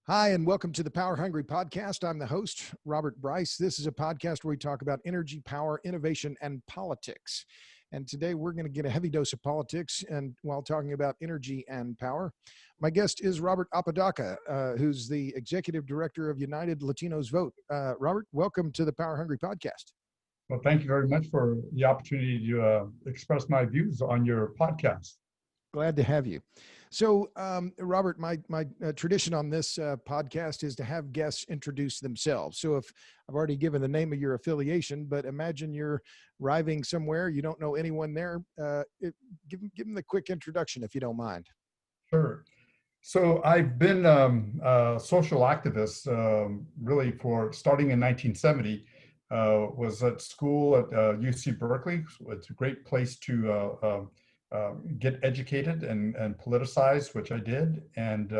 Hi, and welcome to the Power Hungry Podcast. I'm the host, Robert Bryce. This is a podcast where we talk about energy, power, innovation, and politics. And today we're going to get a heavy dose of politics and while talking about energy and power. My guest is Robert Apodaca, who's the executive director of United Latinos Vote. Robert, welcome to the Power Hungry Podcast. Well, thank you very much for the opportunity to express my views on your podcast. Glad to have you. So, Robert, my tradition on this podcast is to have guests introduce themselves. So if I've already given the name of your affiliation, but imagine you're arriving somewhere, you don't know anyone there, give them the quick introduction if you don't mind. Sure. So I've been a social activist really for starting in 1970. Was at school at UC Berkeley. It's a great place to get educated and politicize, which I did. And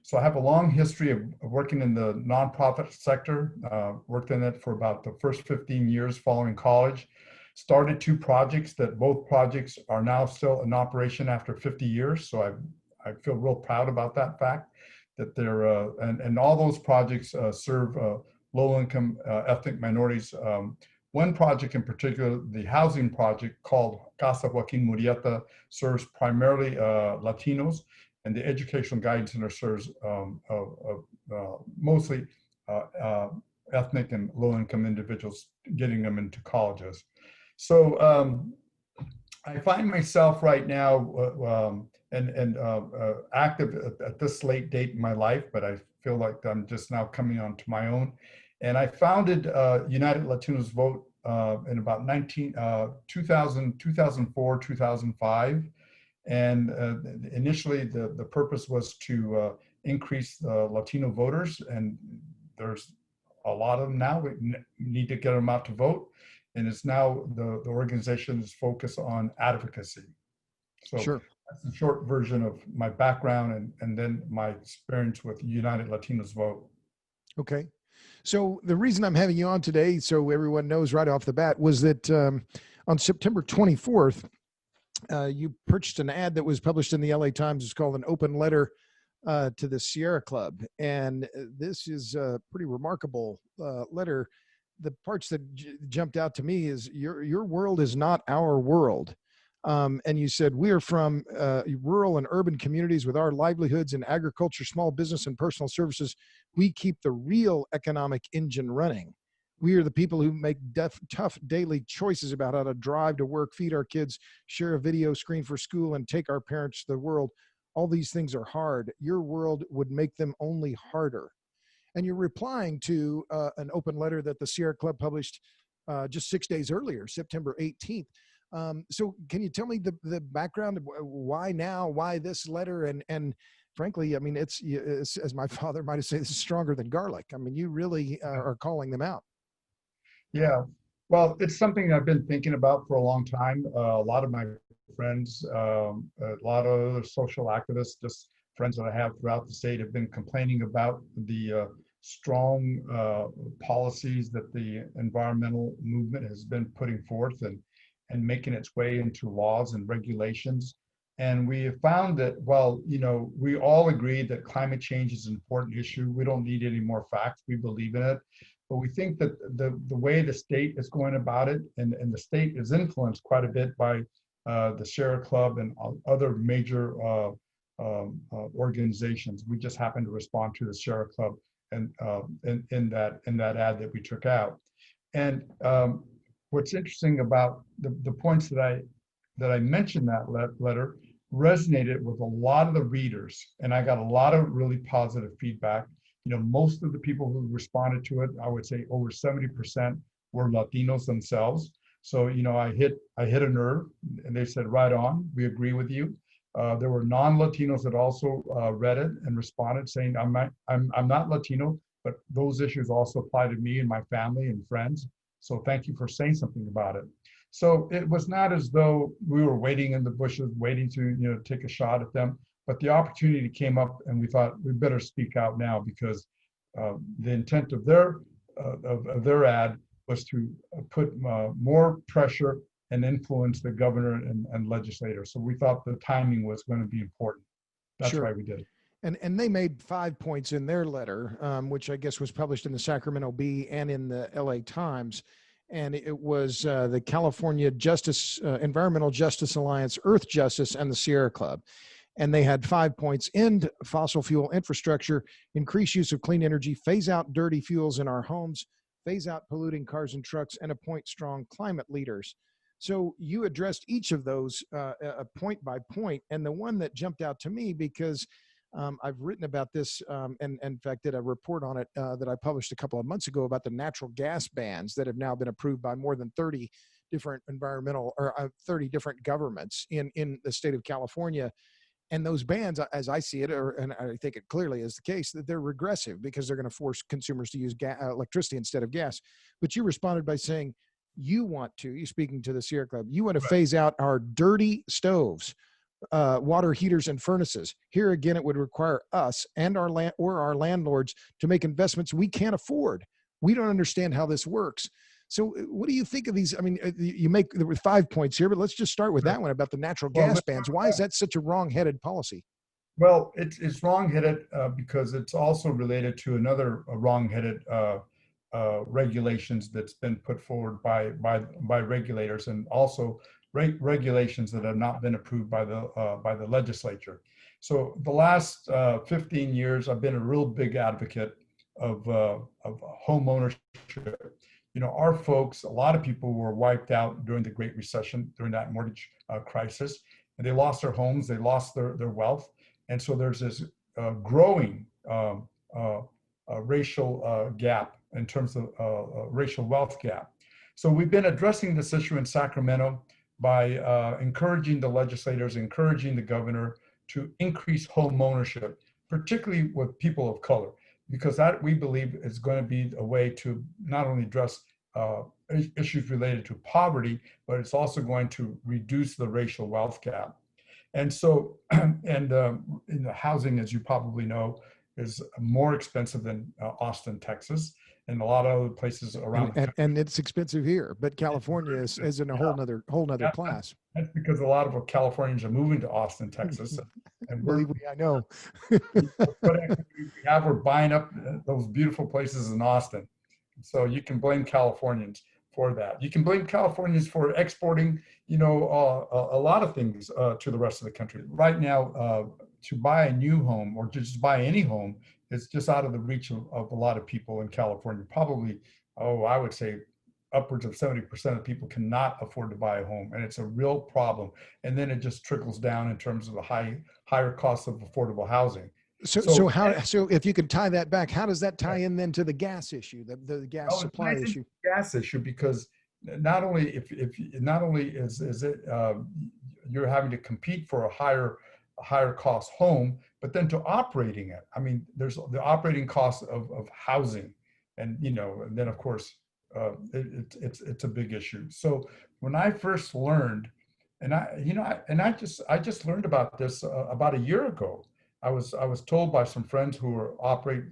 so I have a long history of working in the nonprofit sector, worked in it for about the first 15 years following college, started two projects that both projects are now still in operation after 50 years. So I feel real proud about that fact, that they're, and all those projects serve low-income ethnic minorities. One project in particular, the housing project called Casa Joaquin Murrieta, serves primarily Latinos, and the Educational Guidance Center serves mostly ethnic and low-income individuals, getting them into colleges. So I find myself right now active at this late date in my life, but I feel like I'm just now coming onto my own. And I founded United Latinos Vote in about 2004, 2005. And initially, the purpose was to increase Latino voters. And there's a lot of them now. We need to get them out to vote. And it's now the organization is focused on advocacy. So sure. That's the short version of my background and then my experience with United Latinos Vote. Okay. So the reason I'm having you on today, so everyone knows right off the bat, was that on September 24th, you purchased an ad that was published in the LA Times. It's called An Open Letter to the Sierra Club. And this is a pretty remarkable letter. The parts that jumped out to me is your world is not our world. And you said, we are from rural and urban communities with our livelihoods in agriculture, small business, and personal services. We keep the real economic engine running. We are the people who make tough daily choices about how to drive to work, feed our kids, share a video screen for school, and take our parents to the world. All these things are hard. Your world would make them only harder. And you're replying to an open letter that the Sierra Club published just 6 days earlier, September 18th. So can you tell me the background of why now, why this letter? And frankly, I mean, it's as my father might have said, this is stronger than garlic. I mean, you really are calling them out. Yeah, well, it's something I've been thinking about for a long time. A lot of my friends, a lot of other social activists, just friends that I have throughout the state, have been complaining about the strong policies that the environmental movement has been putting forth and making its way into laws and regulations. And we have found that, well, you know, we all agree that climate change is an important issue. We don't need any more facts. We believe in it. But we think that the way the state is going about it, and the state is influenced quite a bit by the Sierra Club and other major organizations. We just happen to respond to the Sierra Club and in that ad that we took out. And what's interesting about the points that I mentioned that letter resonated with a lot of the readers, and I got a lot of really positive feedback. You know, most of the people who responded to it, I would say over 70% were Latinos themselves. So, you know, I hit a nerve, and they said, right on, we agree with you. There were non-Latinos that also read it and responded, saying, I'm not Latino, but those issues also apply to me and my family and friends. So thank you for saying something about it. So it was not as though we were waiting in the bushes, waiting to, you know, take a shot at them, but the opportunity came up, and we thought we better speak out now, because the intent of their ad was to put more pressure and influence the governor and legislators. So we thought the timing was going to be important. That's Sure. why we did it. And they made 5 points in their letter, which I guess was published in the Sacramento Bee and in the LA Times. And it was the California Environmental Justice Alliance, Earth Justice, and the Sierra Club. And they had 5 points: end fossil fuel infrastructure, increase use of clean energy, phase out dirty fuels in our homes, phase out polluting cars and trucks, and appoint strong climate leaders. So you addressed each of those point by point. And the one that jumped out to me, because I've written about this and in fact did a report on it that I published a couple of months ago about the natural gas bans that have now been approved by more than 30 different 30 different governments in the state of California. And those bans, as I see it, and I think it clearly is the case, that they're regressive because they're going to force consumers to use electricity instead of gas. But you responded by saying you speaking to the Sierra Club, you want to phase out our dirty stoves, water heaters, and furnaces. Here again, it would require us and our landlords to make investments we can't afford. We don't understand how this works. So what do you think of these? I mean, there were 5 points here, but let's just start with that one about the natural gas bans. Why is that such a wrong-headed policy? Well, it's wrong-headed because it's also related to another wrong-headed regulations that's been put forward by regulators, and also regulations that have not been approved by the legislature. So the last 15 years, I've been a real big advocate of home ownership. You know, our folks, a lot of people were wiped out during the Great Recession, during that mortgage crisis, and they lost their homes, they lost their wealth. And so there's this growing racial gap in terms of racial wealth gap. So we've been addressing this issue in Sacramento by encouraging the legislators, encouraging the governor to increase home ownership, particularly with people of color, because that, we believe, is going to be a way to not only address issues related to poverty, but it's also going to reduce the racial wealth gap. And so, in the housing, as you probably know, is more expensive than Austin, Texas, and a lot of other places around. And it's expensive here, but California is in a whole nother class. That's because a lot of Californians are moving to Austin, Texas, and believe me, I know. We're buying up those beautiful places in Austin. So you can blame Californians for that. You can blame Californians for exporting, a lot of things to the rest of the country. Right now, to buy a new home or to just buy any home, it's just out of the reach of a lot of people in California. Probably, I would say upwards of 70% of people cannot afford to buy a home, and it's a real problem. And then it just trickles down in terms of the higher cost of affordable housing. So if you could tie that back, how does that tie in then to the gas issue, the gas supply issue? Gas issue, because not only is it you're having to compete for a higher cost home, but then to operating it. I mean, there's the operating cost of housing, and and then of course it's a big issue. So when I first learned, and I just learned about this about a year ago. I was told by some friends who operate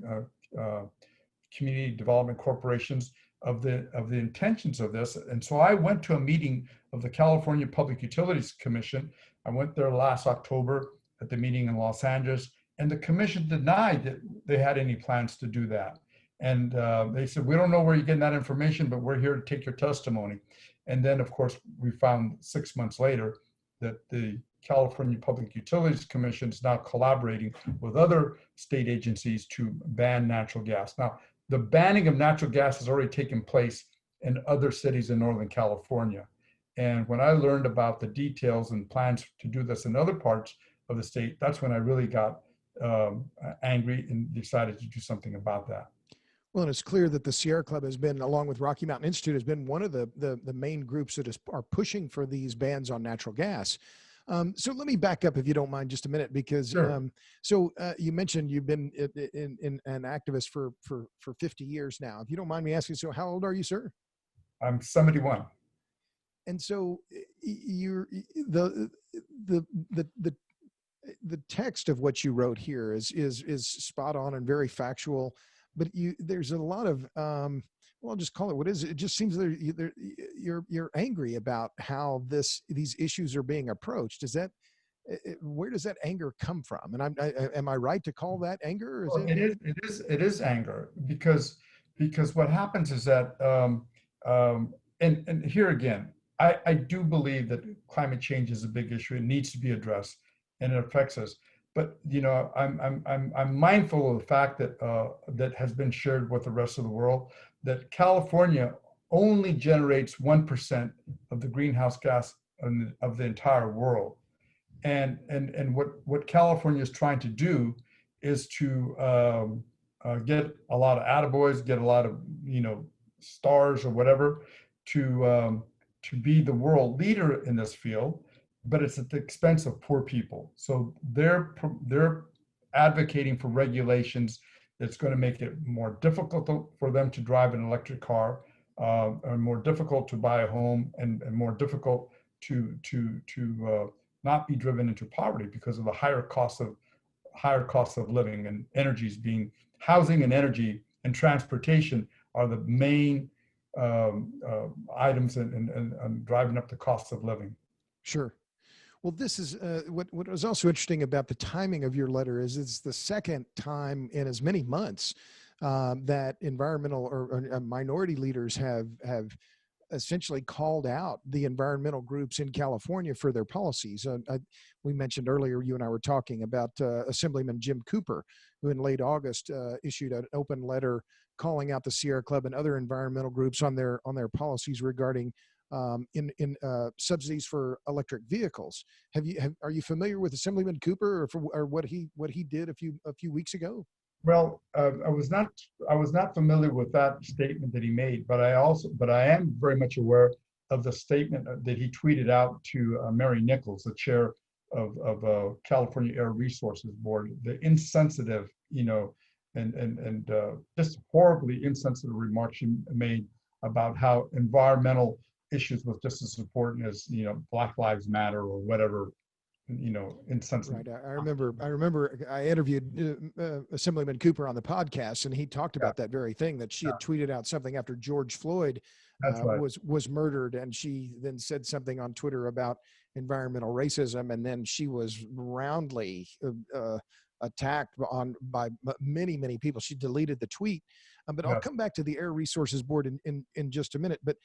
community development corporations of the intentions of this, and so I went to a meeting of the California Public Utilities Commission. I went there last October at the meeting in Los Angeles, and the commission denied that they had any plans to do that. And they said, "We don't know where you're getting that information, but we're here to take your testimony." And then, of course, we found 6 months later that the California Public Utilities Commission is now collaborating with other state agencies to ban natural gas. Now, the banning of natural gas has already taken place in other cities in Northern California. And when I learned about the details and plans to do this in other parts of the state, that's when I really got angry and decided to do something about that. Well, and it's clear that the Sierra Club has been, along with Rocky Mountain Institute, has been one of the main groups that are pushing for these bans on natural gas. So let me back up, if you don't mind, just a minute, because Sure. You mentioned you've been in an activist for 50 years now. If you don't mind me asking, so how old are you, sir? I'm 71. And so you're the text of what you wrote here is spot on and very factual, but there's a lot of Well, I'll just call it what is. It just seems that you're angry about how these issues are being approached. Is that where does that anger come from? And am I right to call that anger? Or is Well, it? it is anger because what happens is that and here again, I do believe that climate change is a big issue. It needs to be addressed, and it affects us. But I'm mindful of the fact that that has been shared with the rest of the world, that California only generates 1% of the greenhouse gas of the entire world. And what California is trying to do is to get a lot of attaboys, get a lot of stars or whatever, to be the world leader in this field, but it's at the expense of poor people. So they're advocating for regulations that's going to make it more difficult for them to drive an electric car, and more difficult to buy a home, and more difficult to not be driven into poverty because of the higher cost of living, and housing and energy and transportation are the main items in driving up the cost of living. Sure. Well, this is what was also interesting about the timing of your letter is it's the second time in as many months that environmental or minority leaders have essentially called out the environmental groups in California for their policies. We mentioned earlier, you and I were talking about Assemblyman Jim Cooper, who in late August issued an open letter calling out the Sierra Club and other environmental groups on their policies regarding subsidies for electric vehicles. Are you familiar with Assemblyman Cooper or what he did a few weeks ago? Well, I was not familiar with that statement that he made, but I am very much aware of the statement that he tweeted out to Mary Nichols, the chair of California Air Resources Board, the insensitive, and just horribly insensitive remarks she made about how environmental issues was just as important as Black Lives Matter or whatever, insensitive. Right. I remember I interviewed Assemblyman Cooper on the podcast, and he talked about that very thing, that she had tweeted out something after George Floyd That's right. was murdered, and she then said something on Twitter about environmental racism, and then she was roundly attacked by many people. She deleted the tweet, but I'll come back to the Air Resources Board in just a minute. But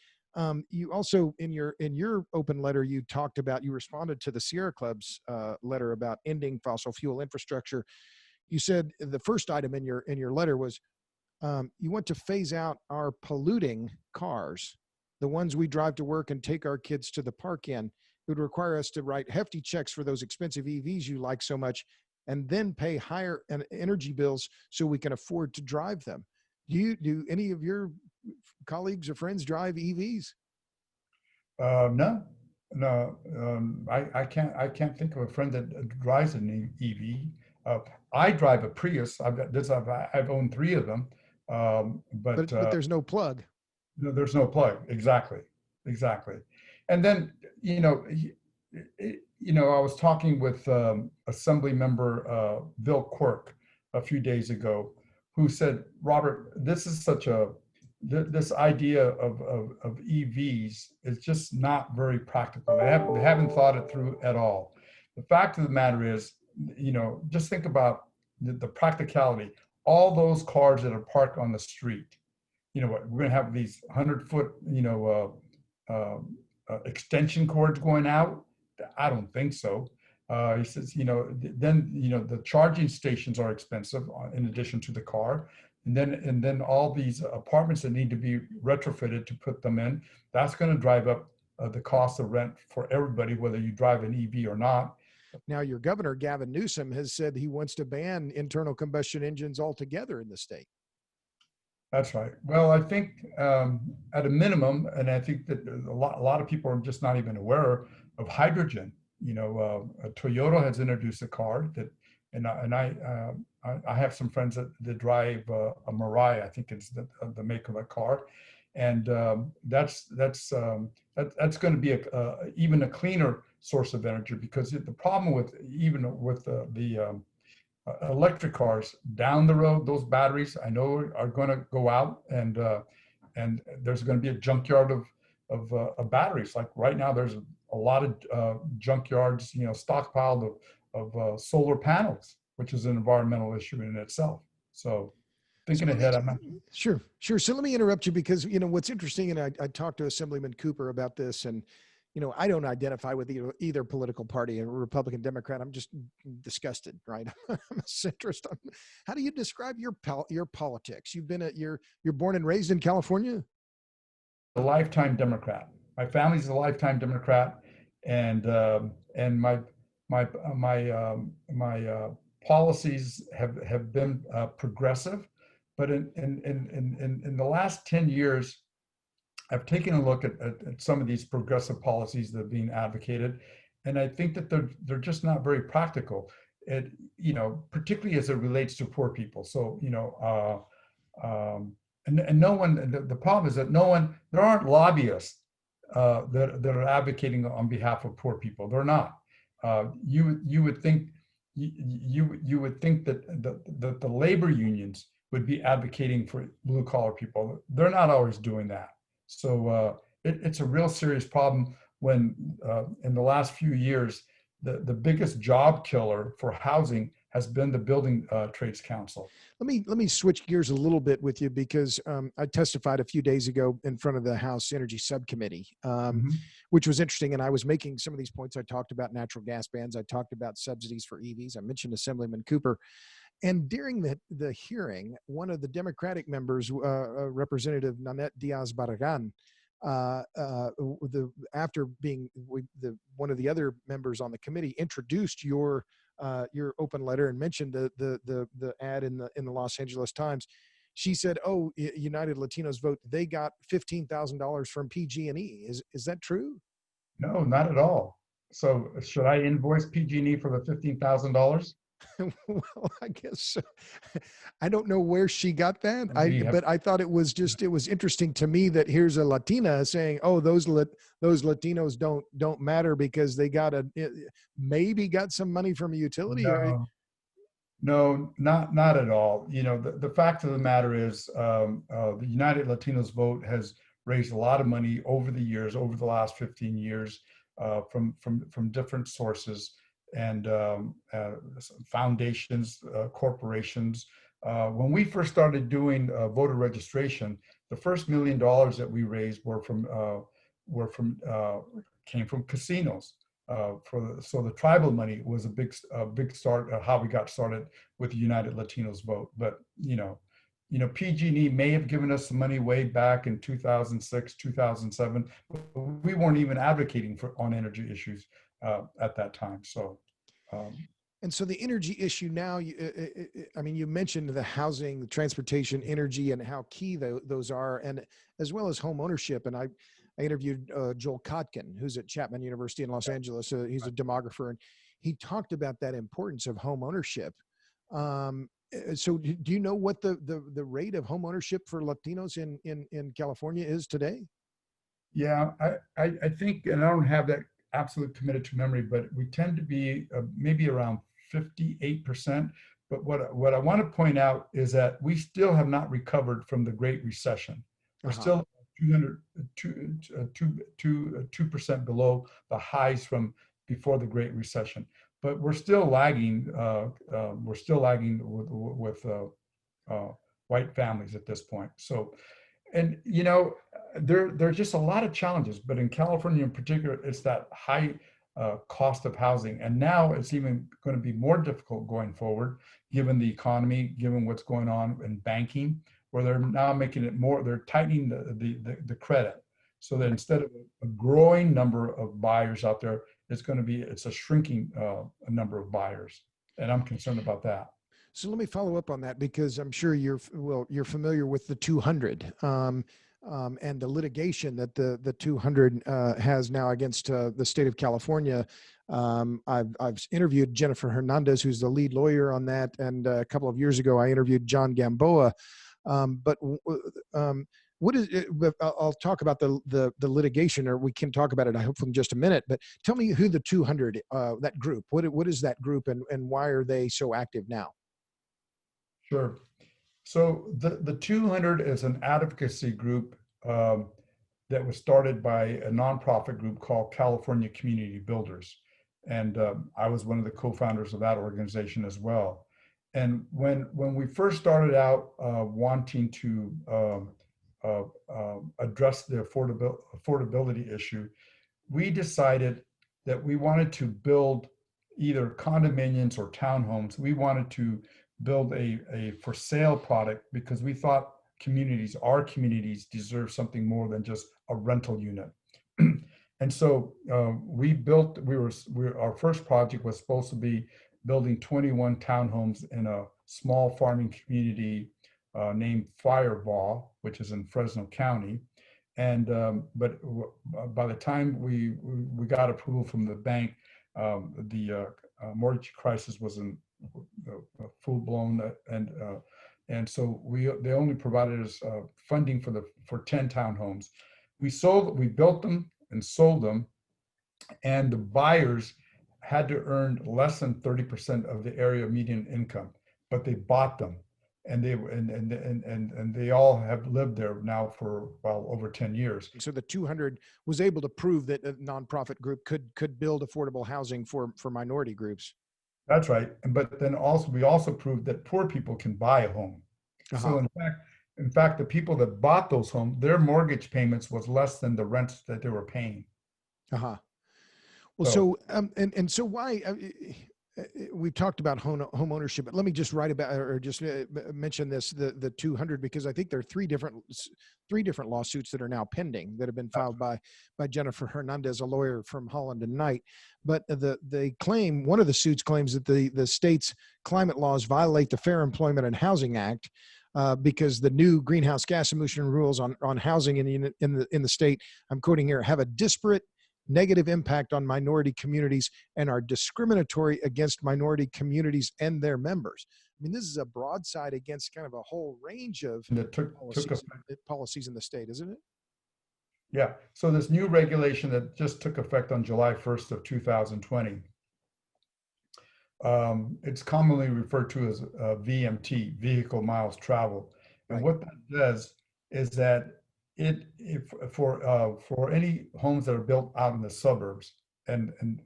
you also in your open letter, you responded to the Sierra Club's letter about ending fossil fuel infrastructure. You said the first item in your letter was you want to phase out our polluting cars, the ones we drive to work and take our kids to the park in. It would require us to write hefty checks for those expensive EVs you like so much, and then pay higher energy bills so we can afford to drive them. Do any of your colleagues or friends drive EVs? No. I can't think of a friend that drives an EV. I drive a Prius. I've owned 3 of them, but there's no plug. No, there's no plug. Exactly. And then I was talking with Assembly Member Bill Quirk a few days ago, who said, Robert, this idea of EVs is just not very practical. They haven't thought it through at all. The fact of the matter is, just think about the practicality. All those cars that are parked on the street, we're going to have these 100-foot, extension cords going out. I don't think so. He says, then the charging stations are expensive in addition to the car, and then all these apartments that need to be retrofitted to put them in. That's going to drive up the cost of rent for everybody, whether you drive an EV or not. Now, your governor, Gavin Newsom, has said he wants to ban internal combustion engines altogether in the state. That's right. Well, I think at a minimum, and I think that a lot of people are just not even aware of hydrogen. Toyota has introduced a car that, and I have some friends that drive a Mirai. I think it's the make of a car, and that's going to be even a cleaner source of energy, because the problem with the electric cars down the road, those batteries I know are going to go out, and and there's going to be a junkyard of batteries. Like right now, there's a lot of junkyards, stockpiled of solar panels, which is an environmental issue in itself. So So thinking let me, ahead, I'm not. sure, sure. So let me interrupt you because, what's interesting, and I talked to Assemblyman Cooper about this, and, I don't identify with either political party, a Republican, Democrat. I'm just disgusted, right? I'm a centrist. How do you describe your politics? You're born and raised in California? A lifetime Democrat. My family's a lifetime Democrat, and my policies have been progressive, but in the last 10 years, I've taken a look at some of these progressive policies that are being advocated, and I think that they're just not very practical. It particularly as it relates to poor people. So and no one. The problem is that there aren't lobbyists that are advocating on behalf of poor people. They're not. You would think you would think that the labor unions would be advocating for blue collar people. They're not always doing that. So it's a real serious problem when in the last few years, the biggest job killer for housing has been the Building Trades Council. Let me switch gears a little bit with you because I testified a few days ago in front of the House Energy Subcommittee, which was interesting. And I was making some of these points. I talked about natural gas bans. I talked about subsidies for EVs. I mentioned Assemblyman Cooper. And during the hearing, one of the Democratic members, Representative Nanette Diaz-Barragan, after being one of the other members on the committee, introduced your open letter and mentioned the ad in the Los Angeles Times. She said, "Oh, United Latinos Vote. They got $15,000 from PG&E. Is that true?" No, not at all. So should I invoice PG&E for the $15,000? Well, I guess so. I don't know where she got that. But I thought it was interesting to me that here's a Latina saying, "Oh, those Latinos don't matter because they maybe got some money from a utility." No, not at all. The fact of the matter is, the United Latinos Vote has raised a lot of money over the years, over the last 15 years, from different sources and foundations, corporations. When we first started doing voter registration, the first $1 million that we raised came from casinos. So the tribal money was a big start how we got started with the United Latinos Vote. But PG&E may have given us some money way back in 2006, 2007. But we weren't even advocating on energy issues at that time. So. And so the energy issue now, you mentioned the housing, the transportation, energy, and how key those are, and as well as home ownership. And I interviewed Joel Kotkin, who's at Chapman University in Los Angeles. He's a demographer, and he talked about that importance of home ownership. So do you know what the rate of home ownership for Latinos in California is today? Yeah, I think, and I don't have that absolute committed to memory, but we tend to be maybe around 58%. But what I want to point out is that we still have not recovered from the Great Recession. We're still 2% below the highs from before the Great Recession, but we're still lagging. We're still lagging with white families at this point. So, and there's just a lot of challenges, but in California in particular, it's that high cost of housing. And now it's even going to be more difficult going forward, given the economy, given what's going on in banking, where they're now making it more, they're tightening the credit. So that instead of a growing number of buyers out there, it's a shrinking number of buyers. And I'm concerned about that. So let me follow up on that because I'm sure you're familiar with the 200 and the litigation that the 200 has now against the state of California. I've interviewed Jennifer Hernandez, who's the lead lawyer on that, and a couple of years ago I interviewed John Gamboa. What is it? I'll talk about the litigation, or we can talk about it, I hope, in just a minute. But tell me who the 200, that group. What is that group, and why are they so active now? Sure. So the 200 is an advocacy group um, that was started by a nonprofit group called California Community Builders. And I was one of the co-founders of that organization as well. And when we first started out wanting to address the affordability issue, we decided that we wanted to build either condominiums or townhomes. We wanted to build a for sale product because we thought our communities deserve something more than just a rental unit. And so our first project was supposed to be building 21 townhomes in a small farming community named Firebaugh, which is in Fresno County. And but by the time we got approval from the bank, the mortgage crisis was in full blown, and so they only provided us funding for 10 townhomes. We built them and sold them, and the buyers had to earn less than 30% of the area median income, but they bought them, and they all have lived there now for over 10 years. So the 200 was able to prove that a nonprofit group could build affordable housing for minority groups. That's right. But then we also proved that poor people can buy a home. So in fact, the people that bought those homes, their mortgage payments was less than the rents that they were paying. Well, so why we've talked about home ownership, but let me just mention this, the 200, because I think there are three different lawsuits that are now pending that have been filed by Jennifer Hernandez, a lawyer from Holland and Knight. But one of the suits claims that the state's climate laws violate the Fair Employment and Housing Act, because the new greenhouse gas emission rules on housing in the state, I'm quoting here, have a disparate negative impact on minority communities and are discriminatory against minority communities and their members. I mean, this is a broadside against kind of a whole range of policies in the state, isn't it? Yeah. So this new regulation that just took effect on July 1st of 2020, it's commonly referred to as VMT, vehicle miles traveled. And what that does is that for any homes that are built out in the suburbs, and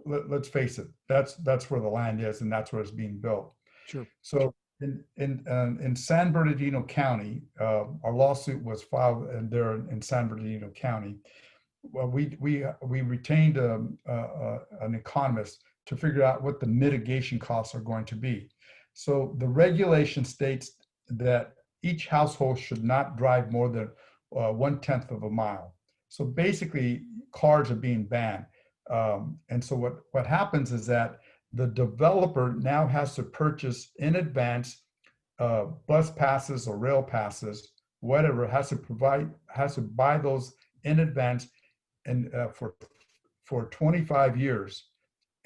let's face it, that's where the land is, and that's where it's being built. Sure. So in San Bernardino County, our lawsuit was filed, and there in San Bernardino County. Well, we retained an economist to figure out what the mitigation costs are going to be. So the regulation states that each household should not drive more than 1/10 of a mile. So basically, cars are being banned. And so what happens is that the developer now has to purchase in advance bus passes or rail passes, whatever, has to buy those in advance and for 25 years.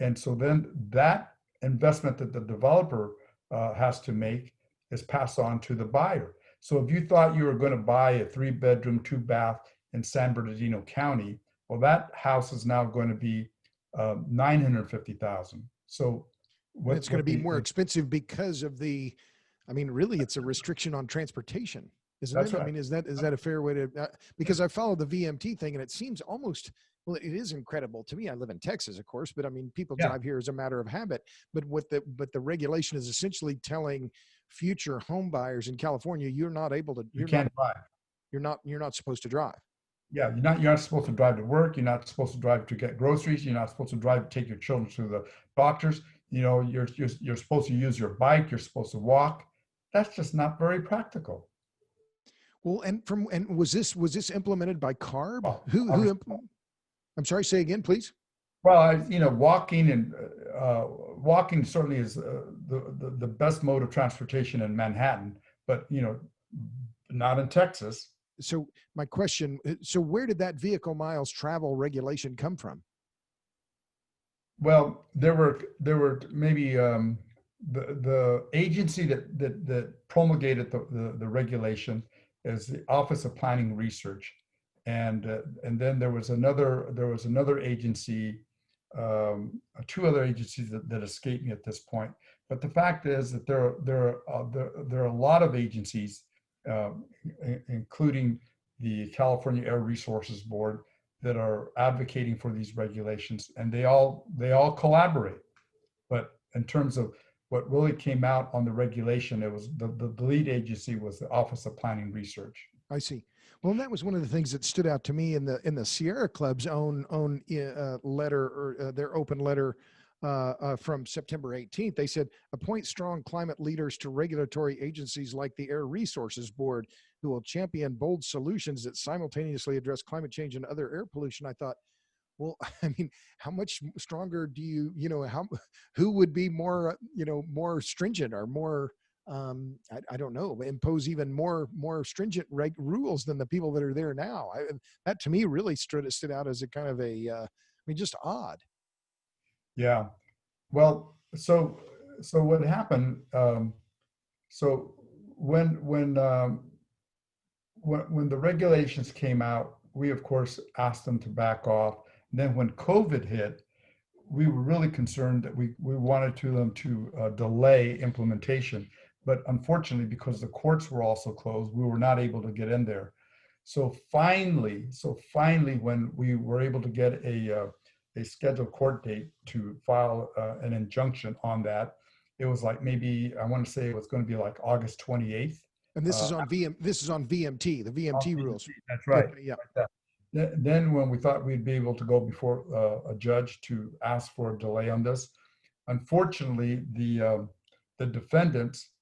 And so then that investment that the developer has to make is passed on to the buyer. So if you thought you were going to buy a 3-bedroom, 2-bath in San Bernardino County, well, that house is now going to be $950,000. So it's going to be more expensive because of really, it's a restriction on transportation, isn't it? Right. I mean, is that a fair way to? Because I followed the VMT thing, and it seems almost. Well, it is incredible to me. I live in Texas, of course, but I mean, people drive here as a matter of habit. But the regulation is essentially telling future home buyers in California, you're not able to. You can't drive. You're not supposed to drive. Yeah, you're not supposed to drive to work. You're not supposed to drive to get groceries. You're not supposed to drive to take your children to the doctors. You're supposed to use your bike. You're supposed to walk. That's just not very practical. Well, and was this implemented by CARB? Well, I'm sorry, say again, please. Well, walking certainly is the best mode of transportation in Manhattan, but not in Texas. So my question, where did that vehicle miles travel regulation come from? Well, there were maybe the agency that promulgated the regulation is the Office of Planning and Research. And then there was another agency, 2 other agencies that escaped me at this point. But the fact is that there are a lot of agencies, including the California Air Resources Board that are advocating for these regulations, and they all collaborate. But in terms of what really came out on the regulation, it was the lead agency was the Office of Planning Research. I see. Well, and that was one of the things that stood out to me in the Sierra Club's own letter, or their open letter from September 18th. They said, appoint strong climate leaders to regulatory agencies like the Air Resources Board, who will champion bold solutions that simultaneously address climate change and other air pollution. I thought, well, I mean, how much stronger do who would be more, more stringent or more, I don't know, impose even more stringent rules than the people that are there now? That to me really stood out as a kind of just odd. Yeah. Well, so what happened? So when the regulations came out, we of course asked them to back off. And then when COVID hit, we were really concerned that we wanted them to delay implementation. But unfortunately, because the courts were also closed, we were not able to get in there. So finally, when we were able to get a scheduled court date to file an injunction on that, it was like maybe, I want to say it was going to be like August 28th. And this is on VMT, the VMT rules. That's right. Okay, yeah. Like that. Then when we thought we'd be able to go before a judge to ask for a delay on this, unfortunately, the defendants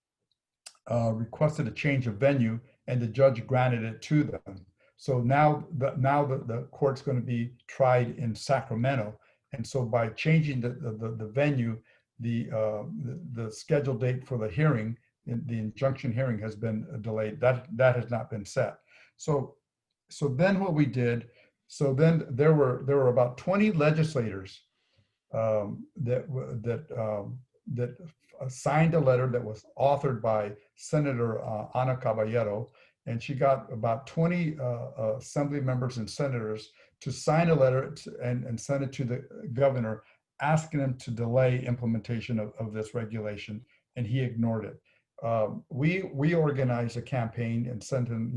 requested a change of venue, and the judge granted it to them. So now the court's going to be tried in Sacramento, and so by changing the venue, the scheduled date for the hearing, the injunction hearing, has been delayed. That has not been set. So then what we did, so then there were about 20 legislators that signed a letter that was authored by Senator Ana Caballero, and she got about 20 assembly members and senators to sign a letter and send it to the governor, asking him to delay implementation of this regulation, and he ignored it. We organized a campaign and sent him,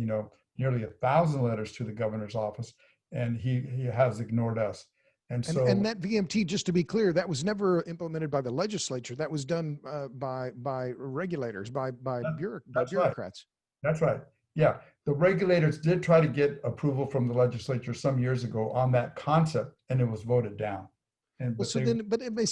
nearly 1,000 letters to the governor's office, and he has ignored us. And so, and that VMT, just to be clear, that was never implemented by the legislature. That was done by regulators, by bureaucrats. Right. That's right. Yeah, the regulators did try to get approval from the legislature some years ago on that concept, and it was voted down. And so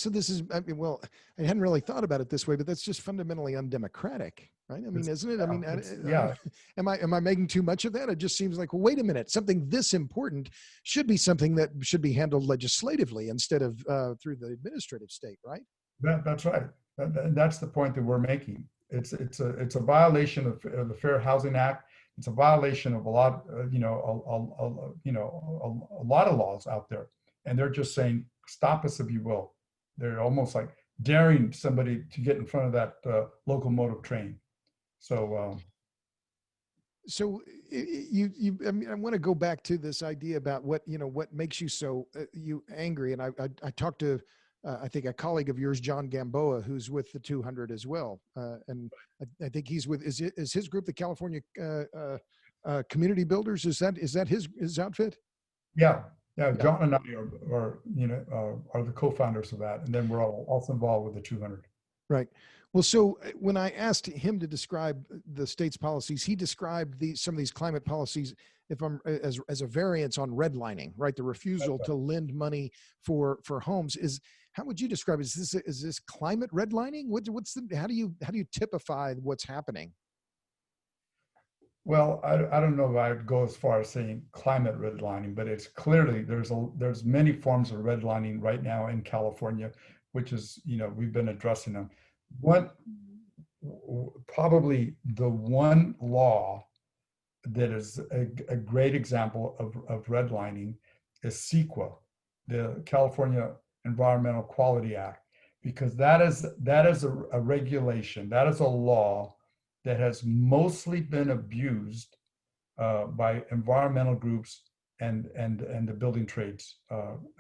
this is, I mean, well, I hadn't really thought about it this way, but that's just fundamentally undemocratic, right? I mean, isn't it? I mean, yeah. Am I making too much of that? It just seems like, well, wait a minute, something this important should be something that should be handled legislatively instead of through the administrative state, right? That's right. That's the point that we're making. It's a violation of the Fair Housing Act. It's a violation of a lot, a lot of laws out there, and they're just saying, stop us if you will. They're almost like daring somebody to get in front of that locomotive train. So, I mean, I want to go back to this idea about what makes you so angry. And I talked to, I think, a colleague of yours, John Gamboa, who's with the 200 as well. And I think he's with, is his group the California Community Builders? Is that his outfit? Yeah. John and I are the co-founders of that, and then we're also involved with the 200. Right. Well, so when I asked him to describe the state's policies, he described some of these climate policies, as a variance on redlining, right? The refusal to lend money for homes. How would you describe it? Is this climate redlining? How do you typify what's happening? Well, I don't know if I would go as far as saying climate redlining, but it's clearly there's many forms of redlining right now in California, which is, we've been addressing them. Probably the one law that is a great example of redlining is CEQA, the California Environmental Quality Act, because that is a regulation, that is a law that has mostly been abused by environmental groups and the building trades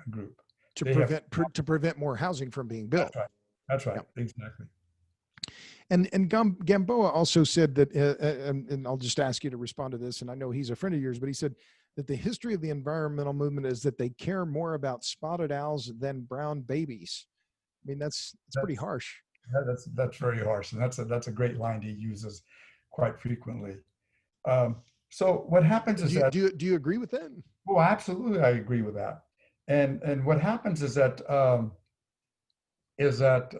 group to prevent more housing from being built. That's right. Exactly. And Gamboa also said that, and I'll just ask you to respond to this. And I know he's a friend of yours, but he said that the history of the environmental movement is that they care more about spotted owls than brown babies. I mean, that's pretty That's harsh. that's very harsh, and that's a great line he uses quite frequently. Um, so what happens is that, Do you agree with that? oh, absolutely, I agree with that. And what happens is that is that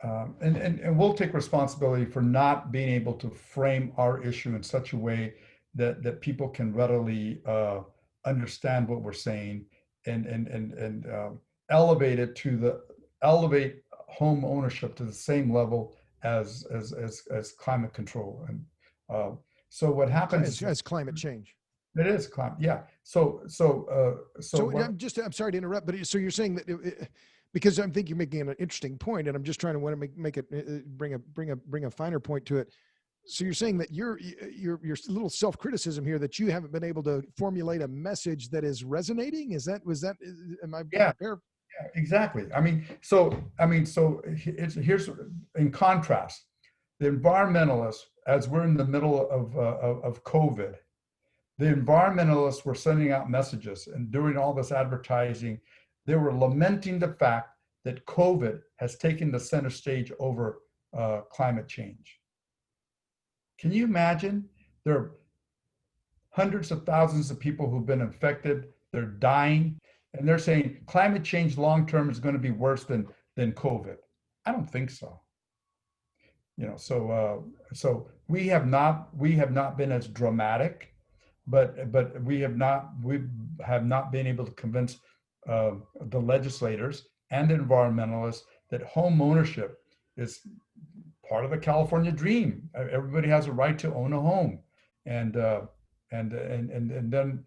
and we'll take responsibility for not being able to frame our issue in such a way that people can readily understand what we're saying and elevate it to the elevate home ownership to the same level as climate control. And uh, so what happens As climate change. it is climate, yeah. So So what, I'm sorry to interrupt, but so you're saying that because I think you're making an interesting point, and I'm just trying to want to make it bring a finer point to it. So you're saying that your little self-criticism here that you haven't been able to formulate a message that is resonating. Was that am I yeah, fair? exactly. So here's in contrast, the environmentalists, as we're in the middle of COVID, the environmentalists were sending out messages and doing all this advertising. They were lamenting the fact that COVID has taken the center stage over climate change. Can you imagine? There are hundreds of thousands of people who've been infected. They're dying, and they're saying climate change long term is going to be worse than COVID. I don't think so. So we have not been as dramatic, but we have not been able to convince the legislators and environmentalists that home ownership is part of the California dream. Everybody has a right to own a home, and and then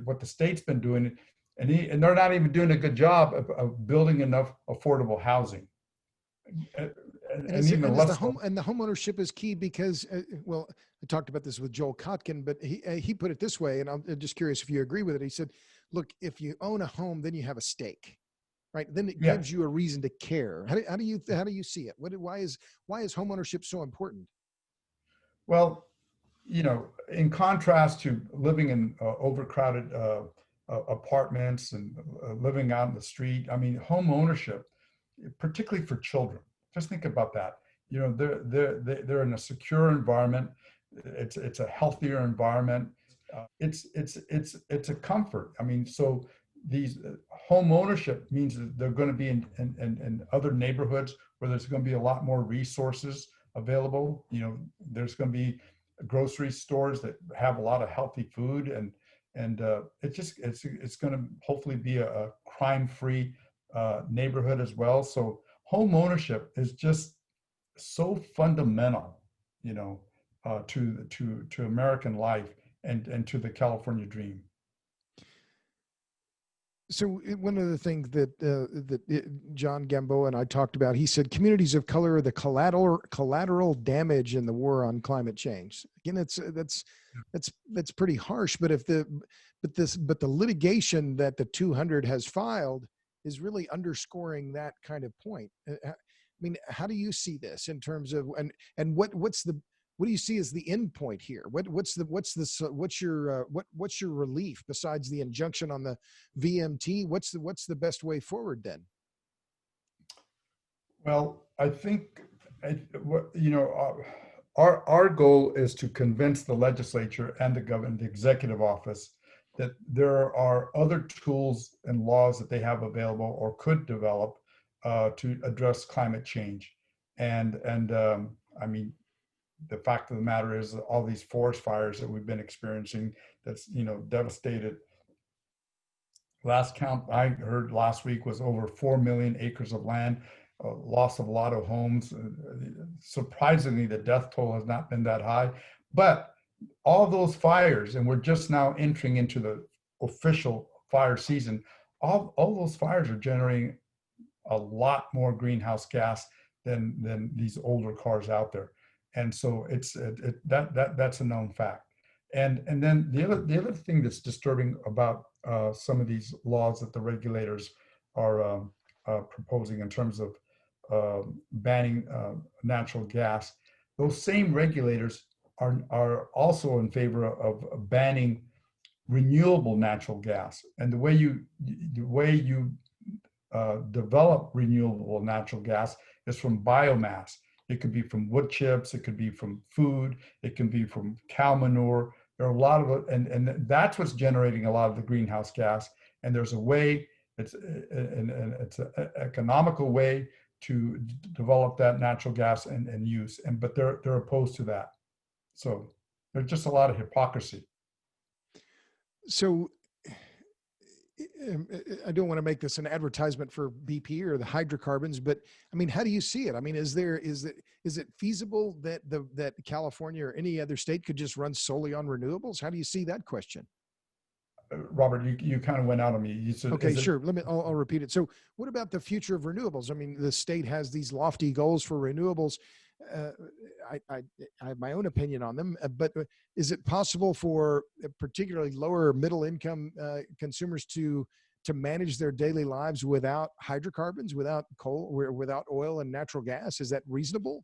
what the state's been doing, and they're not even doing a good job of building enough affordable housing, and even And is the less. home and the home ownership is key because well, I talked about this with Joel Kotkin, but he put it this way, and I'm just curious if you agree with it. He said, "Look, if you own a home, then you have a stake, right? Then it Yeah. gives you a reason to care. How do you see it? Why is home ownership so important?" Well, in contrast to living in overcrowded apartments and living out in the street, I mean, home ownership, particularly for children, just think about that. They're in a secure environment. It's a healthier environment. It's a comfort. I mean, so these home ownership means that they're going to be in other neighborhoods where there's going to be a lot more resources available. There's going to be grocery stores that have a lot of healthy food, and it's going to hopefully be a crime-free neighborhood as well. So home ownership is just so fundamental, to American life and to the California dream. So one of the things John Gamboa and I talked about, he said communities of color are the collateral damage in the war on climate change. Again, that's pretty harsh. But the litigation that the 200 has filed is really underscoring that kind of point. I mean, how do you see this in terms of and what do you see as the end point here? What's your relief besides the injunction on the VMT? What's the best way forward then? Well, I think our goal is to convince the legislature and the government, the executive office, that there are other tools and laws that they have available or could develop to address climate change. And I mean, the fact of the matter is that all these forest fires that we've been experiencing, that's devastated. Last count I heard last week was over 4 million acres of land, loss of a lot of homes. Surprisingly, the death toll has not been that high, but all those fires, and we're just now entering into the official fire season, all those fires are generating a lot more greenhouse gas than these older cars out there. And so that's a known fact. And then the other thing that's disturbing about some of these laws that the regulators are proposing in terms of banning natural gas, those same regulators are also in favor of banning renewable natural gas. And the way you develop renewable natural gas is from biomass. It could be from wood chips, it could be from food, it can be from cow manure. There are a lot of it, and that's what's generating a lot of the greenhouse gas. And there's a way, it's an economical way to develop that natural gas and use. But they're opposed to that. So there's just a lot of hypocrisy. So I don't want to make this an advertisement for BP or the hydrocarbons, but I mean, how do you see it? I mean, is it feasible that that California or any other state could just run solely on renewables? How do you see that question? Robert, you kind of went out on me. You said, Okay, sure. I'll repeat it. So what about the future of renewables? I mean, the state has these lofty goals for renewables. Uh, I have my own opinion on them, but is it possible for particularly lower middle income consumers to manage their daily lives without hydrocarbons, without coal, without oil and natural gas? Is that reasonable?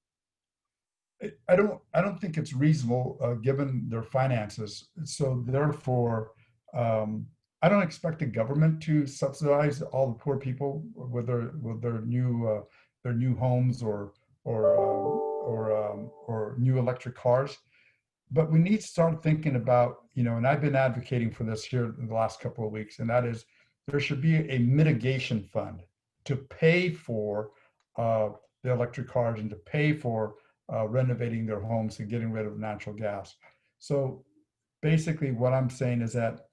I don't think it's reasonable given their finances. So therefore, I don't expect the government to subsidize all the poor people with their new homes or new electric cars. But we need to start thinking about, and I've been advocating for this here in the last couple of weeks, and that is there should be a mitigation fund to pay for the electric cars and to pay for renovating their homes and getting rid of natural gas. So basically what I'm saying is that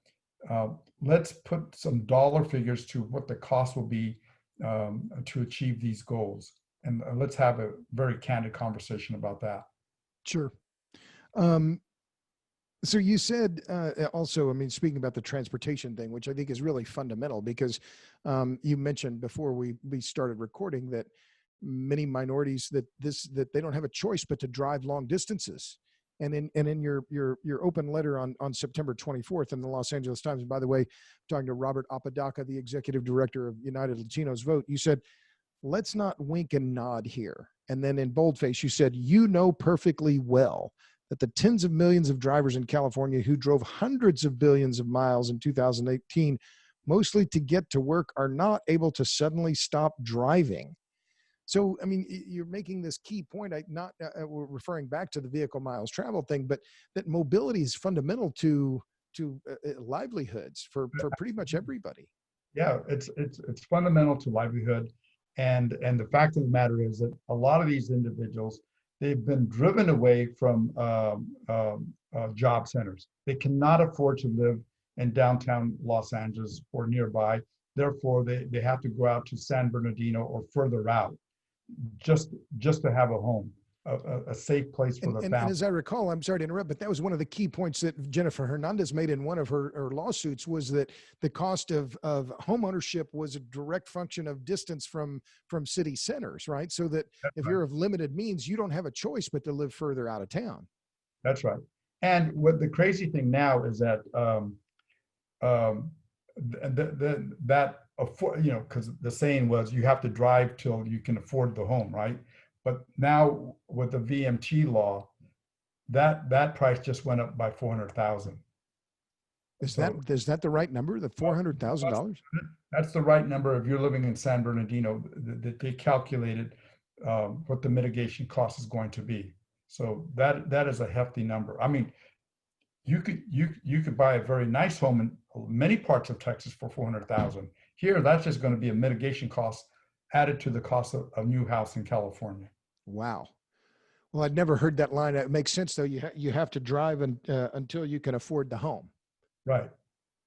let's put some dollar figures to what the cost will be to achieve these goals. And let's have a very candid conversation about that. Sure. So you said also, I mean, speaking about the transportation thing, which I think is really fundamental, because you mentioned before we started recording that many minorities that they don't have a choice but to drive long distances. And in your open letter on September 24th in the Los Angeles Times, and by the way, talking to Robert Apodaca, the executive director of United Latinos Vote, you said, let's not wink and nod here. And then in boldface, you said, you know perfectly well that the tens of millions of drivers in California who drove hundreds of billions of miles in 2018, mostly to get to work, are not able to suddenly stop driving. So, I mean, you're making this key point. We're referring back to the vehicle miles traveled thing, but that mobility is fundamental to livelihoods for pretty much everybody. Yeah, it's fundamental to livelihood, and the fact of the matter is that a lot of these individuals, they've been driven away from job centers. They cannot afford to live in downtown Los Angeles or nearby. Therefore, they have to go out to San Bernardino or further out just to have a home, a safe place for their family. And as I recall, I'm sorry to interrupt, but that was one of the key points that Jennifer Hernandez made in one of her lawsuits, was that the cost of home ownership was a direct function of distance from city centers, right? So that if you're of limited means, you don't have a choice but to live further out of town. That's right. And what the crazy thing now is that because the saying was you have to drive till you can afford the home, right? But now with the VMT law, that price just went up by 400,000. Is that the right number? The $400,000? That's the right number if you're living in San Bernardino. That they calculated what the mitigation cost is going to be. So that is a hefty number. I mean, you could buy a very nice home in many parts of Texas for 400,000. Here, that's just going to be a mitigation cost added to the cost of a new house in California. Wow. Well, I'd never heard that line. It makes sense though. You have to drive until you can afford the home. Right.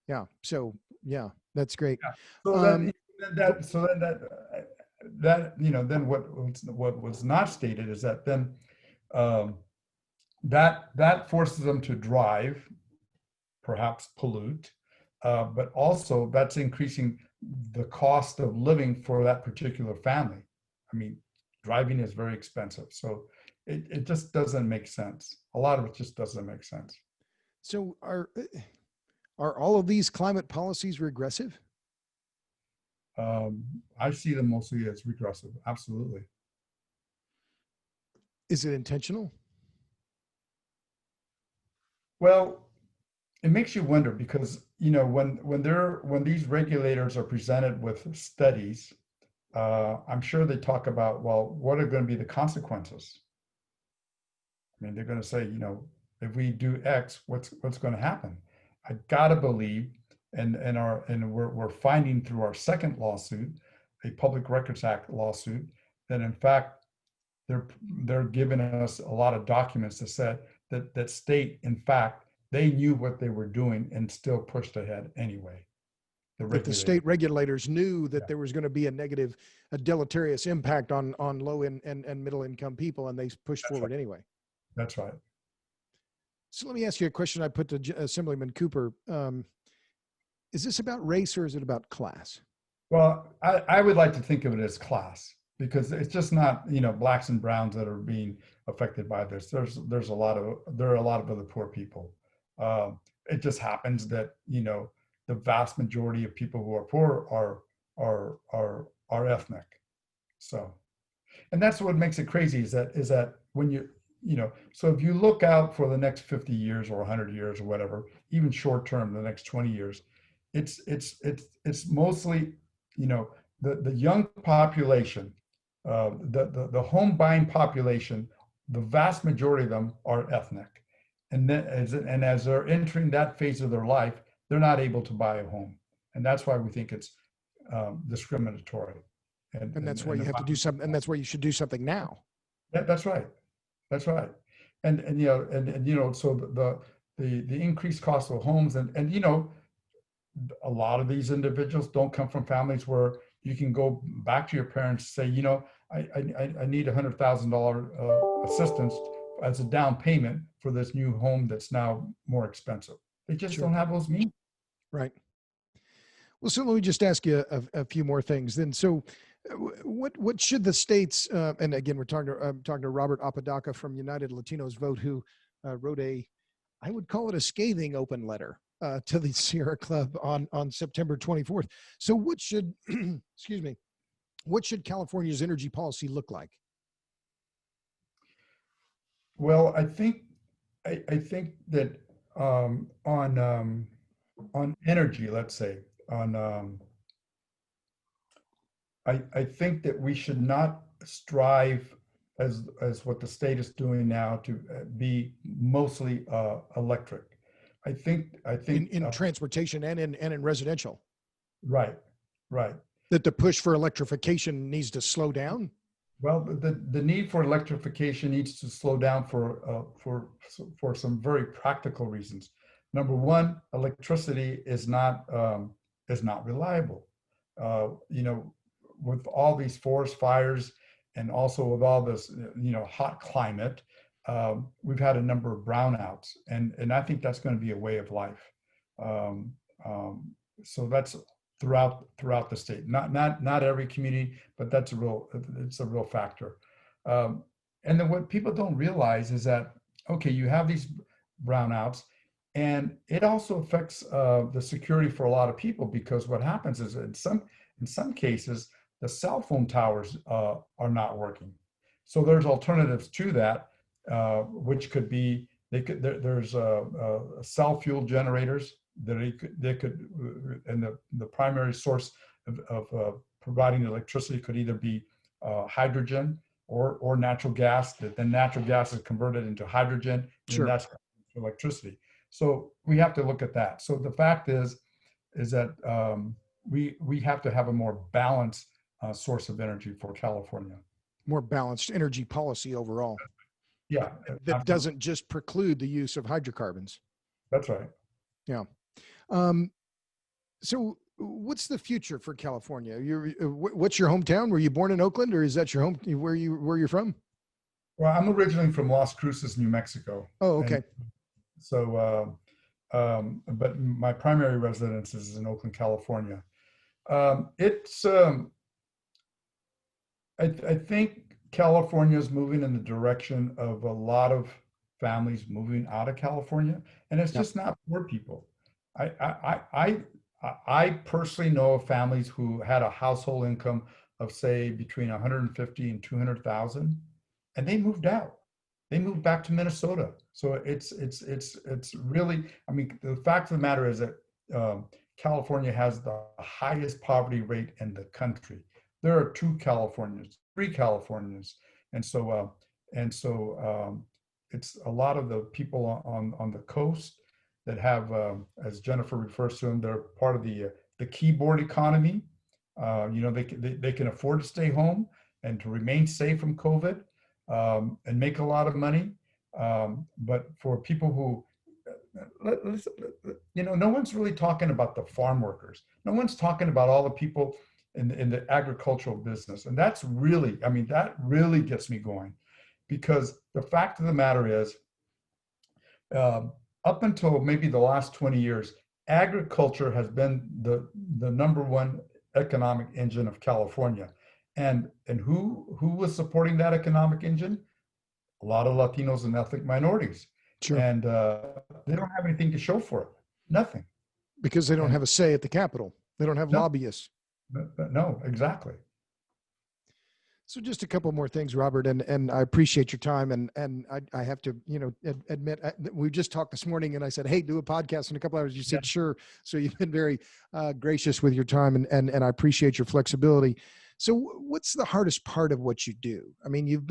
Yeah. So yeah, that's great. Yeah. So then what was not stated is that then that forces them to drive, perhaps pollute, but also that's increasing the cost of living for that particular family. I mean, driving is very expensive. So it just doesn't make sense. A lot of it just doesn't make sense. So are all of these climate policies regressive? I see them mostly as regressive. Absolutely. Is it intentional? Well, it makes you wonder because when these regulators are presented with studies, I'm sure they talk about, well, what are going to be the consequences? I mean, they're going to say, if we do X, what's going to happen? I gotta believe, and we're finding through our second lawsuit, a Public Records Act lawsuit, that in fact they're giving us a lot of documents that said that state, in fact, they knew what they were doing and still pushed ahead anyway. The That the regulator. state regulators knew that Yeah, there was going to be a deleterious impact on low and middle income people, and they pushed that's right. forward anyway. That's right. So let me ask you a question I put to Assemblyman Cooper. Is this about race or is it about class? Well, I would like to think of it as class because it's just not, blacks and browns that are being affected by this. There are a lot of other poor people. It just happens that, the vast majority of people who are poor are ethnic. So, and that's what makes it crazy is that when so if you look out for the next 50 years or 100 years or whatever, even short term, the next 20 years, it's mostly, the young population, the home buying population, the vast majority of them are ethnic, and then as they're entering that phase of their life, they're not able to buy a home, and that's why we think it's discriminatory. And that's why you have to do something, and that's why you should do something now. That's right. That's right. And so the increased cost of homes and a lot of these individuals don't come from families where you can go back to your parents and say, I need $100,000 assistance as a down payment for this new home that's now more expensive. They just Sure. don't have those means. Right. Well, so let me just ask you a few more things then. So, what should the states? And again, I'm talking to Robert Apodaca from United Latinos Vote, who wrote I would call it a scathing open letter to the Sierra Club on September 24th. So, what should excuse me? What should California's energy policy look like? Well, I think that on energy, let's say I think that we should not strive as what the state is doing now to be mostly electric. I think In transportation and in residential, right, right. that the push for electrification needs to slow down? Well, the need for electrification needs to slow down for some very practical reasons. Number one, electricity is not reliable. With all these forest fires and also with all this hot climate, we've had a number of brownouts, and I think that's going to be a way of life. Um, so that's throughout the state. Not every community, but it's a real factor. And then what people don't realize is that, okay, you have these brownouts, and it also affects the security for a lot of people, because what happens is in some cases the cell phone towers are not working. So there's alternatives to that, which could be there's cell fuel generators that they could and the primary source of providing electricity could either be hydrogen or natural gas. That then natural gas is converted into hydrogen, and Sure. that's electricity. So we have to look at that. So the fact is that we have to have a more balanced source of energy for California. More balanced energy policy overall Yeah, that doesn't just preclude the use of hydrocarbons. that's right. Yeah. So what's the future for California? What's your hometown? Were you born in Oakland, or is that your home where you're from? Well, I'm originally from Las Cruces, New Mexico. Oh, And okay. so, but my primary residence is in Oakland, California. It's, I think California is moving in the direction of a lot of families moving out of California, and it's Yep. just not poor people. I, I, I, I personally know of families who had a household income of say between 150 and 200,000, and they moved out. They moved back to Minnesota. So it's really, I mean, the fact of the matter is that California has the highest poverty rate in the country. There are two Californias, three Californias, and so it's a lot of the people on the coast that have, as Jennifer refers to them, they're part of the keyboard economy. They can afford to stay home and to remain safe from COVID, and make a lot of money. But for people who, no one's really talking about the farm workers. No one's talking about all the people in the agricultural business. And that's really, I mean, that really gets me going, because the fact of the matter is, up until maybe the last 20 years, agriculture has been the number one economic engine of California. And who was supporting that economic engine? A lot of Latinos and ethnic minorities. Sure. And they don't have anything to show for it. Nothing. Because they don't have a say at the Capitol. They don't have lobbyists. No, exactly. So just a couple more things, Robert, and I appreciate your time. And I have to, admit, we just talked this morning and I said, hey, do a podcast in a couple hours. You said, sure. So you've been very gracious with your time, and I appreciate your flexibility. So what's the hardest part of what you do? I mean, you've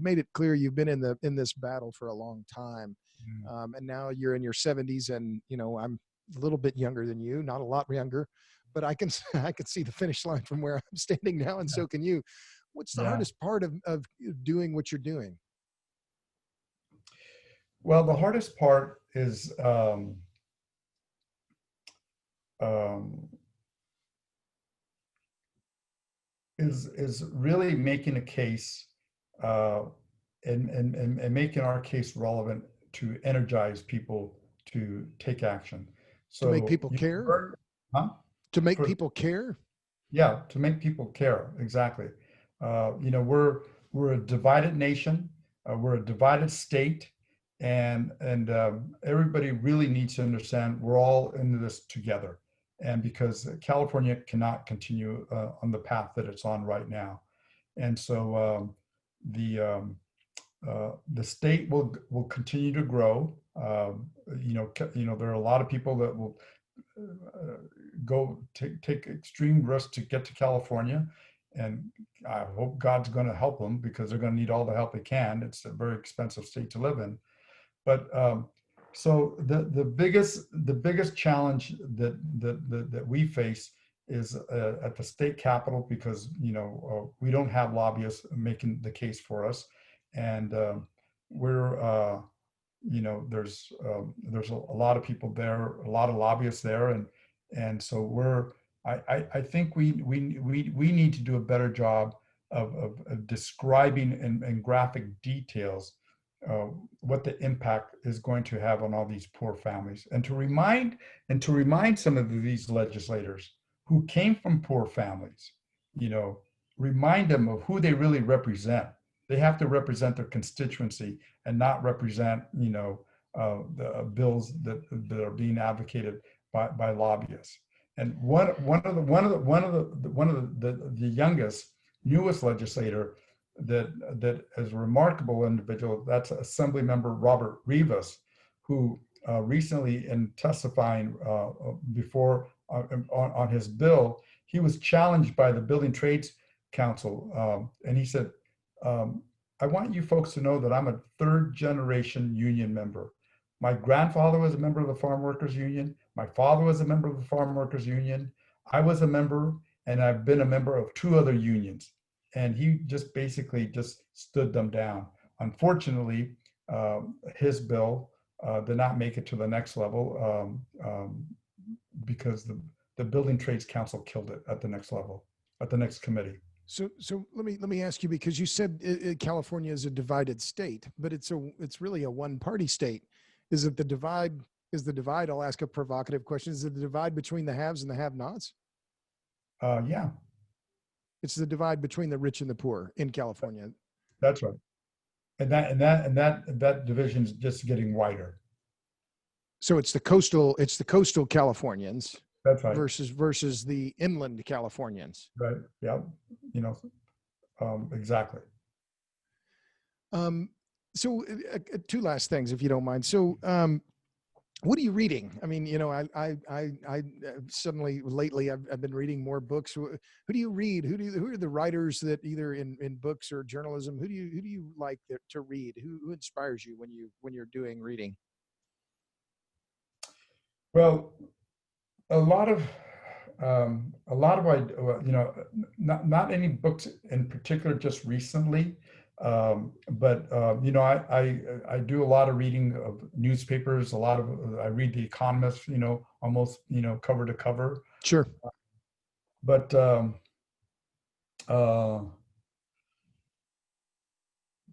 made it clear you've been in this battle for a long time. And now you're in your 70s, and, I'm a little bit younger than you, not a lot younger, but I can see the finish line from where I'm standing now, and so can you. What's the hardest part of doing what you're doing? Well, the hardest part is really making a case, and making our case relevant to energize people to take action. So to make people care? To make people care? Yeah, to make people care, exactly. We're a divided nation, we're a divided state, and everybody really needs to understand we're all in this together. And because California cannot continue on the path that it's on right now, and so the state will continue to grow. There are a lot of people that will go take extreme risks to get to California, and I hope God's going to help them, because they're going to need all the help they can. It's a very expensive state to live in. But so the biggest challenge that we face is at the state capitol, because we don't have lobbyists making the case for us, and we're there's a lot of people there, a lot of lobbyists there, and so I think we need to do a better job of describing in graphic details what the impact is going to have on all these poor families, and to remind some of these legislators who came from poor families, remind them of who they really represent. They have to represent their constituency and not represent, the bills that are being advocated by lobbyists. And one of the youngest, newest legislator that is a remarkable individual, that's Assemblymember Robert Rivas, who recently, in testifying before on his bill, he was challenged by the Building Trades Council, and he said, I want you folks to know that I'm a third generation union member. My grandfather was a member of the Farm Workers Union. My father was a member of the Farm Workers Union. I was a member, and I've been a member of two other unions. And he just basically just stood them down. Unfortunately, his bill did not make it to the next level because the Building Trades Council killed it at the next level, at the next committee. So let me ask you, because you said California is a divided state, but it's really a one-party state. Is the divide? I'll ask a provocative question. Is it the divide between the haves and the have-nots? Yeah. It's the divide between the rich and the poor in California. That's right. And that division is just getting wider. So it's the coastal Californians. That's right. versus the inland Californians. Right. Yeah. You know, exactly. So two last things, if you don't mind. So, what are you reading? I mean, I suddenly lately I've been reading more books. Who do you read? Who are the writers that either in books or journalism? Who do you like to read? Who inspires you when you're doing reading? Well, a lot of not any books in particular just recently, but I do a lot of reading of newspapers. I read The Economist, almost cover to cover. Sure. But uh,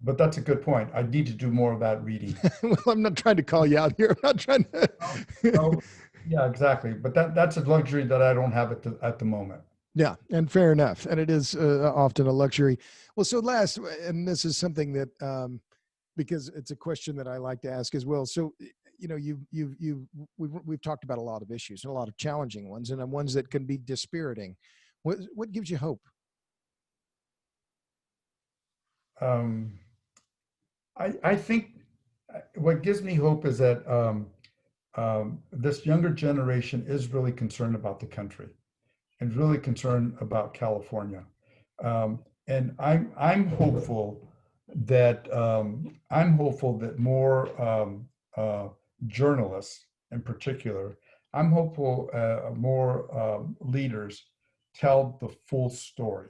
but that's a good point. I need to do more of that reading. Well, I'm not trying to call you out here. I'm not trying to. Oh, yeah, exactly. But that's a luxury that I don't have at the moment. Yeah, and fair enough. And it is often a luxury. Well, so last, and this is something that, because it's a question that I like to ask as well. So, we've talked about a lot of issues and a lot of challenging ones, and ones that can be dispiriting. What gives you hope? I think what gives me hope is that this younger generation is really concerned about the country and really concerned about California. And I'm hopeful that more journalists, in particular, I'm hopeful more leaders tell the full story.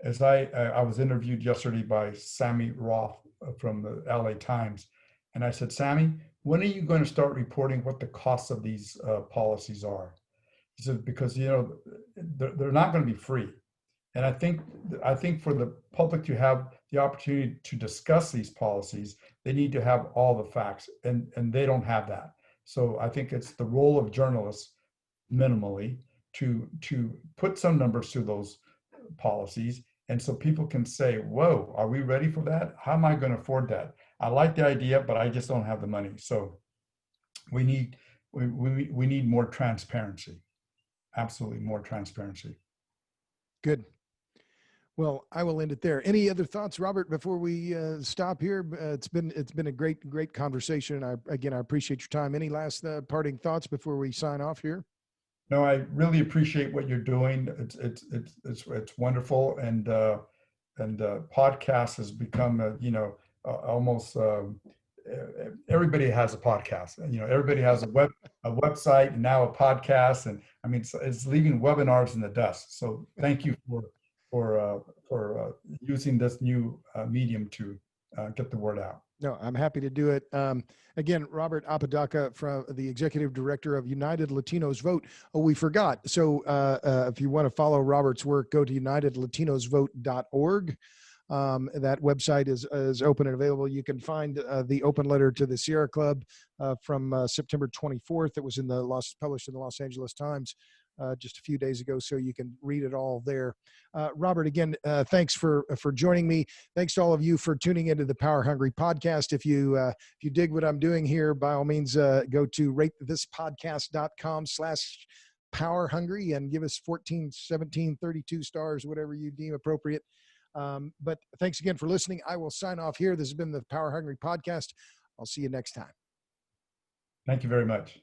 As I was interviewed yesterday by Sammy Roth from the LA Times, and I said, Sammy, when are you going to start reporting what the costs of these policies are? He said, because they're not going to be free. And I think for the public to have the opportunity to discuss these policies, they need to have all the facts, and they don't have that. So I think it's the role of journalists, minimally, to put some numbers to those policies, and so people can say, whoa, are we ready for that? How am I going to afford that? I like the idea, but I just don't have the money. So we need more transparency. Absolutely, more transparency. Good. Well, I will end it there. Any other thoughts, Robert, before we stop here? It's been a great conversation. I appreciate your time. Any last parting thoughts before we sign off here? No, I really appreciate what you're doing. It's wonderful, and podcast has become almost everybody has a podcast. Everybody has a website, and now a podcast, and I mean it's leaving webinars in the dust. So thank you for using this new medium to get the word out. No, I'm happy to do it. Again, Robert Apodaca, from the executive director of United Latinos Vote. Oh, we forgot. So if you want to follow Robert's work, go to unitedlatinosvote.org. That website is open and available. You can find the open letter to the Sierra Club from September 24th. That was published in the Los Angeles Times just a few days ago, so you can read it all there. Robert, again, thanks for joining me. Thanks to all of you for tuning into the Power Hungry podcast. If you dig what I'm doing here, by all means, go to ratethispodcast.com/Power Hungry and give us 14, 17, 32 stars, whatever you deem appropriate. But thanks again for listening. I will sign off here. This has been the Power Hungry podcast. I'll see you next time. Thank you very much.